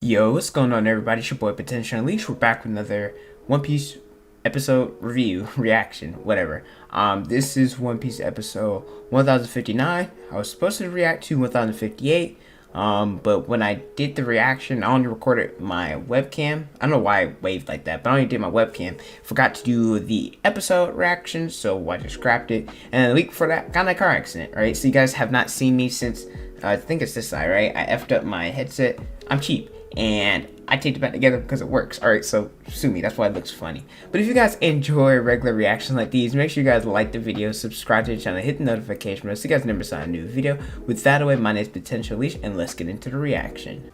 Yo, what's going on, everybody? It's your boy Potential Unleashed. We're back with another One Piece episode review, reaction, whatever. This is One Piece episode 1059. I was supposed to react to 1058, but when I did the reaction, I only recorded my webcam. I don't know why I waved like that, but I only did my webcam. Forgot to do the episode reaction, so I just scrapped it. And a week before that, got in a car accident, right? So you guys have not seen me since, I think it's this side, right? I effed up my headset. I'm cheap. And I taped it back together because it works. Alright, so sue me. That's why it looks funny. But if you guys enjoy regular reactions like these, make sure you guys like the video, subscribe to the channel, hit the notification bell so you guys never miss a new video. With that away, my name is Potential Unleashed, and let's get into the reaction.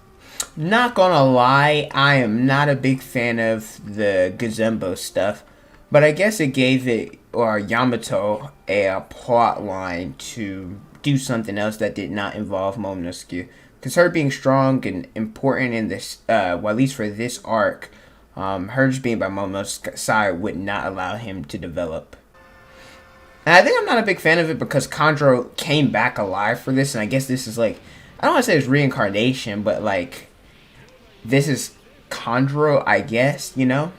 Not gonna lie, I am not a big fan of the Gazembo stuff, but I guess it gave it, or Yamato, a plot line to do something else that did not involve Momonosuke. Because her being strong and important in this, well, at least for this arc, her just being by Momo's side would not allow him to develop. And I think I'm not a big fan of it because Kandro came back alive for this, and I guess this is like, I don't want to say it's reincarnation, but like, this is Kandro, I guess, you know?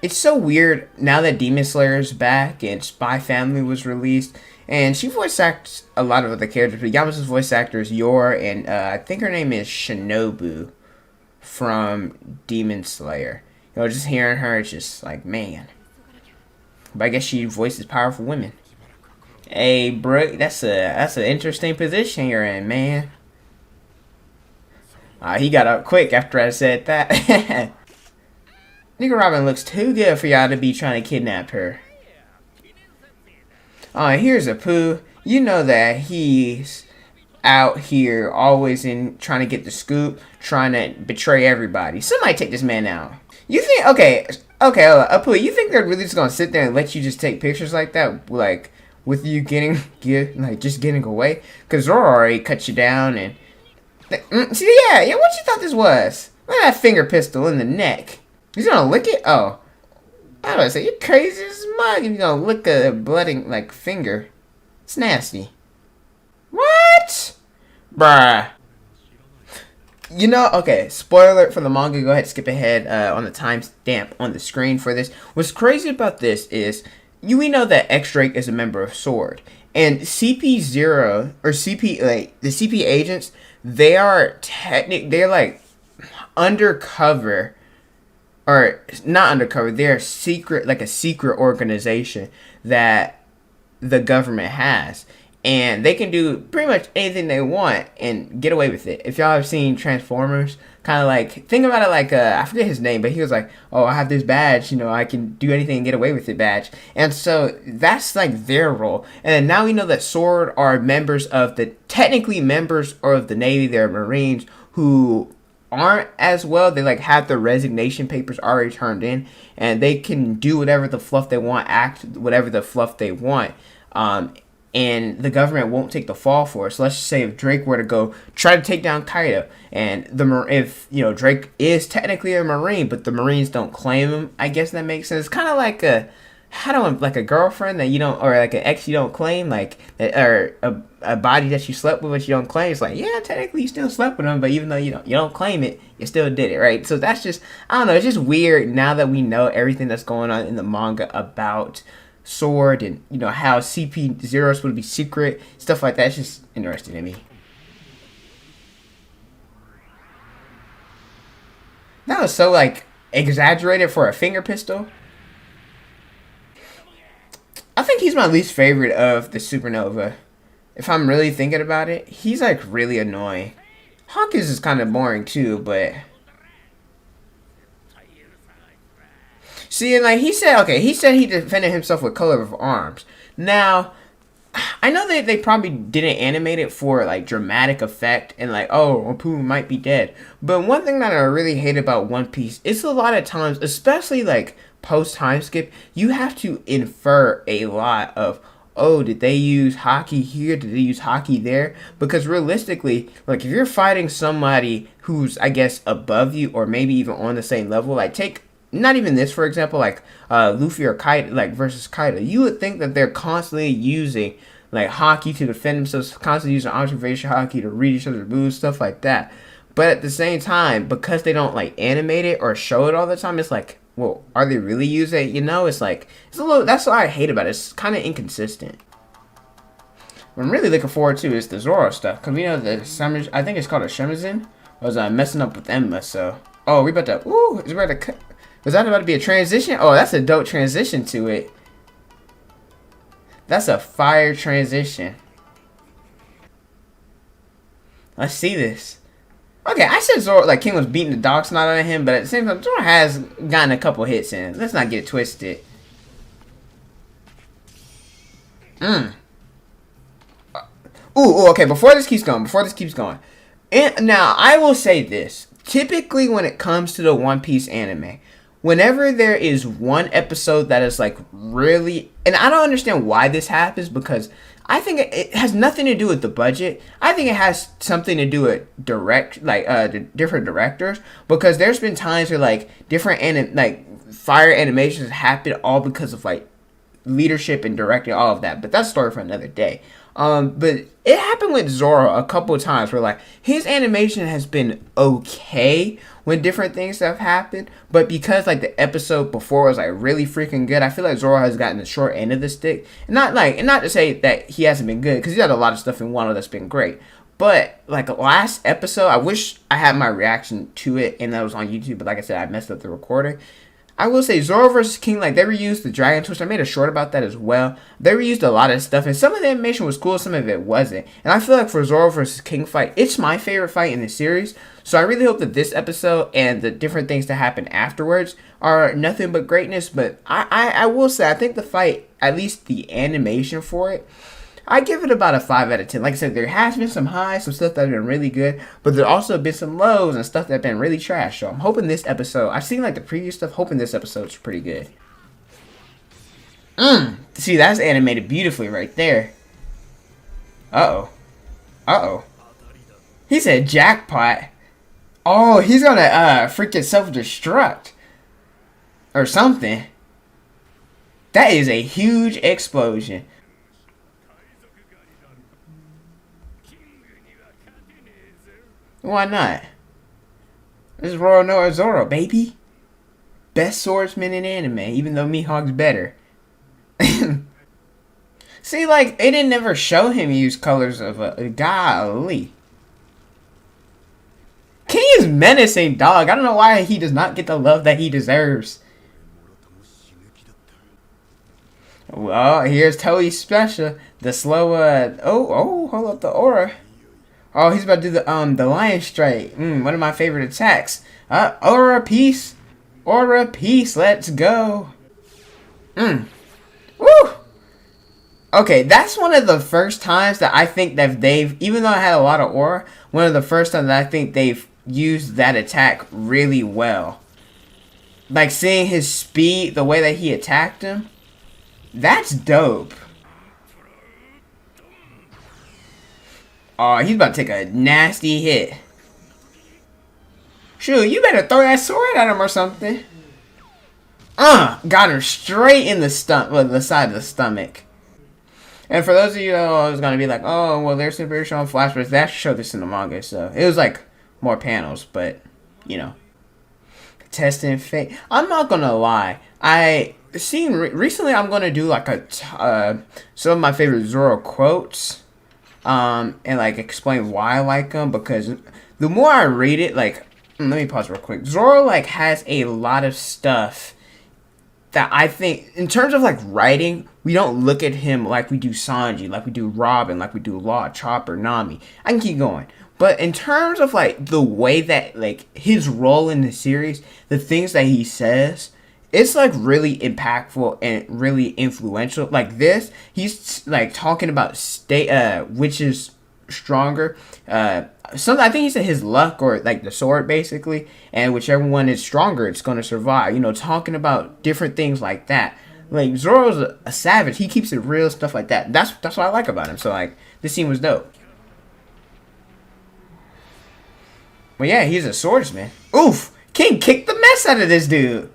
It's so weird now that Demon Slayer is back and Spy Family was released. And she voice acts a lot of other characters, but Yamato's voice actor is Yor, and I think her name is Shinobu from Demon Slayer. You know, just hearing her, it's just like, man. But I guess she voices powerful women. Hey, bro, that's an interesting position you're in, man. He got up quick after I said that. Nigga Robin looks too good for y'all to be trying to kidnap her. Here's a Pooh. You know that he's out here always in trying to get the scoop, trying to betray everybody. Somebody take this man out. You think, okay, Pooh, you think they're really just gonna sit there and let you just take pictures like that, like, with you just getting away? Because Zoro already cut you down and, see, yeah, what you thought this was? Look at that finger pistol in the neck. He's gonna lick it? Oh. I was say, you're crazy as mug if you're gonna lick a bloody, like, finger. It's nasty. What? Bruh. You know, okay, spoiler alert for the manga. Go ahead, skip ahead on the timestamp on the screen for this. What's crazy about this is, we know that X-Drake is a member of SWORD. And CP0, or CP, like, the CP agents, they're like, undercover. Or not undercover, they're secret, like a secret organization that the government has. And they can do pretty much anything they want and get away with it. If y'all have seen Transformers, kind of like, think about it like, I forget his name, but he was like, oh, I have this badge, you know, I can do anything and get away with it badge. And so that's like their role. And now we know that SWORD are members of technically members of the Navy, they're Marines who aren't as well. They like have their resignation papers already turned in, and they can do whatever the fluff they want, act whatever the fluff they want, and the government won't take the fall for it. So let's just say if Drake were to go try to take down Kaido, and if you know Drake is technically a Marine, but the Marines don't claim him, I guess that makes sense. Kind of like like a girlfriend that you don't, or like an ex you don't claim, like that, or a body that you slept with but you don't claim. It's like, yeah, technically you still slept with them, but even though you don't claim it, you still did it, right? So that's just, I don't know, it's just weird now that we know everything that's going on in the manga about SWORD and you know how CP0 is supposed to be secret, stuff like that. It's just interesting to me. That was so like exaggerated for a finger pistol. I think he's my least favorite of the Supernova. If I'm really thinking about it, he's like really annoying. Hawkins is kind of boring too, but see, and like he said he defended himself with color of arms. Now, I know that they probably didn't animate it for like dramatic effect and like, oh, Apu might be dead. But one thing that I really hate about One Piece is a lot of times, especially like post time skip, you have to infer a lot of, oh, did they use hockey here? Did they use hockey there? Because realistically, like if you're fighting somebody who's, I guess, above you or maybe even on the same level, like take not even this, for example, like Luffy or Kaido, like versus Kaido, you would think that they're constantly using like haki to defend themselves, constantly using observation haki to read each other's moves, stuff like that. But at the same time, because they don't like animate it or show it all the time, it's like, well, are they really using it? You know, it's like it's a little. That's what I hate about it. It's kind of inconsistent. What I'm really looking forward to is the Zoro stuff, because we know the summers. I think it's called a Shemazin. Was messing up with Emma, so we about to. Ooh, is about to cut. Was that about to be a transition? Oh, that's a dope transition to it. That's a fire transition. Let's see this. Okay, I said Zoro, like King was beating the dog snot out of him, but at the same time, Zoro has gotten a couple hits in. Let's not get it twisted. Ooh, okay, before this keeps going. And now, I will say this. Typically, when it comes to the One Piece anime, whenever there is one episode that is, like, really... And I don't understand why this happens, because I think it has nothing to do with the budget. I think it has something to do with the different directors, because there's been times where, like, fire animations happen all because of, like, leadership and directing, all of that. But that's a story for another day. But it happened with Zoro a couple of times where, like, his animation has been okay when different things have happened, but because, like, the episode before was, like, really freaking good, I feel like Zoro has gotten the short end of the stick. And not to say that he hasn't been good, because he's had a lot of stuff in Wano that's been great. But, like, last episode, I wish I had my reaction to it and that was on YouTube, but like I said, I messed up the recording. I will say Zoro vs. King, like, they reused the Dragon Twist. I made a short about that as well. They reused a lot of stuff, and some of the animation was cool, some of it wasn't. And I feel like for Zoro vs. King fight, it's my favorite fight in the series. So I really hope that this episode and the different things that happen afterwards are nothing but greatness. But I will say, I think the fight, at least the animation for it, I give it about a 5 out of 10. Like I said, there has been some highs, some stuff that have been really good, but there also been some lows and stuff that have been really trash. So I'm hoping this episode, I've seen like the previous stuff, hoping this episode's pretty good. See, that's animated beautifully right there. Uh-oh. He said jackpot. Oh, he's gonna freaking self-destruct. Or something. That is a huge explosion. Why not? This is Roronoa Zoro, baby. Best swordsman in anime, even though Mihawk's better. See, like, they didn't ever show him use colors of a golly. King is menacing, dog. I don't know why he does not get the love that he deserves. Well, here's Toei's special. The slow, hold up the aura. Oh, he's about to do the lion strike. One of my favorite attacks. Aura peace. Aura peace. Let's go. Woo! Okay, that's one of the first times that I think that they've, even though I had a lot of aura, one of the first times that I think they've used that attack really well. Like, seeing his speed, the way that he attacked him, that's dope. Oh, he's about to take a nasty hit. Shoot, you better throw that sword at him or something. Got him straight in the the side of the stomach. And for those of you who I was gonna be like, oh, well, there's some very strong flashbacks. They actually showed this in the manga, so it was like more panels, but you know, testing fate. I'm not gonna lie. Recently. I'm gonna do like some of my favorite Zoro quotes. And like explain why I like them, because the more I read it, like, let me pause real quick. Zoro like has a lot of stuff that I think, in terms of like writing, we don't look at him like we do Sanji, like we do Robin, like we do Law, Chopper, Nami. I can keep going. But in terms of like the way that like his role in the series, the things that he says, it's like really impactful and really influential. Like this, he's like talking about which is stronger. I think he said his luck or like the sword basically, and whichever one is stronger, it's gonna survive. You know, talking about different things like that. Like Zoro's a savage. He keeps it real, stuff like that. That's what I like about him. So like this scene was dope. Well, yeah, he's a swordsman. Oof! King kicked the mess out of this dude.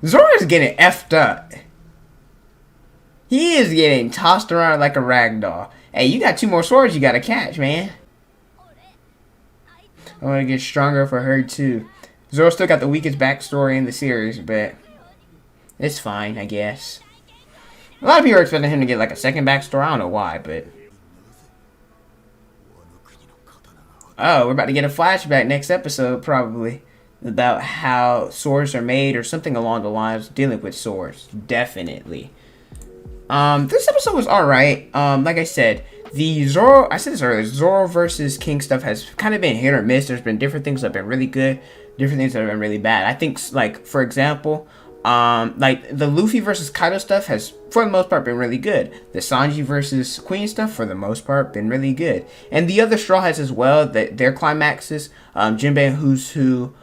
Zoro's getting effed up. He is getting tossed around like a rag doll. Hey, you got 2 more swords you gotta catch, man. I want to get stronger for her too. Zoro still got the weakest backstory in the series, but it's fine, I guess. A lot of people are expecting him to get like a second backstory. I don't know why, but oh, we're about to get a flashback next episode, probably, about how swords are made or something along the lines dealing with swords. Definitely. This episode was alright. Like I said, the Zoro, I said this earlier, Zoro versus King stuff has kind of been hit or miss. There's been different things that have been really good, different things that have been really bad. I think, like, for example, like the Luffy versus Kaido stuff has, for the most part, been really good. The Sanji versus Queen stuff, for the most part, been really good. And the other Straw Hats as well, that their climaxes, Jinbei and Who's Who,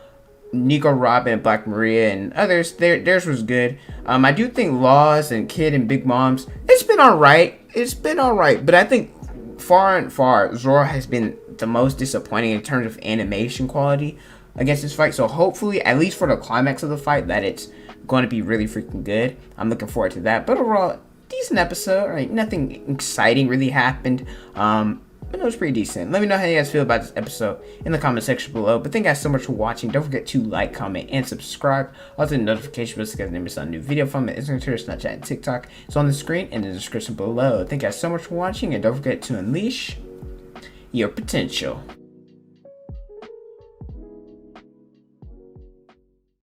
Nico Robin, Black Maria, and others, theirs was good. I do think Laws and Kid and Big Mom's, it's been alright. It's been alright, but I think far and far, Zoro has been the most disappointing in terms of animation quality against this fight. So hopefully, at least for the climax of the fight, that it's going to be really freaking good. I'm looking forward to that. But overall, decent episode. Right, nothing exciting really happened. But it was pretty decent. Let me know how you guys feel about this episode in the comment section below. But thank you guys so much for watching. Don't forget to like, comment, and subscribe. Also, the notification bell so you guys never miss a new video from me. Instagram, Twitter, Snapchat, and TikTok. It's on the screen and in the description below. Thank you guys so much for watching, and don't forget to unleash your potential.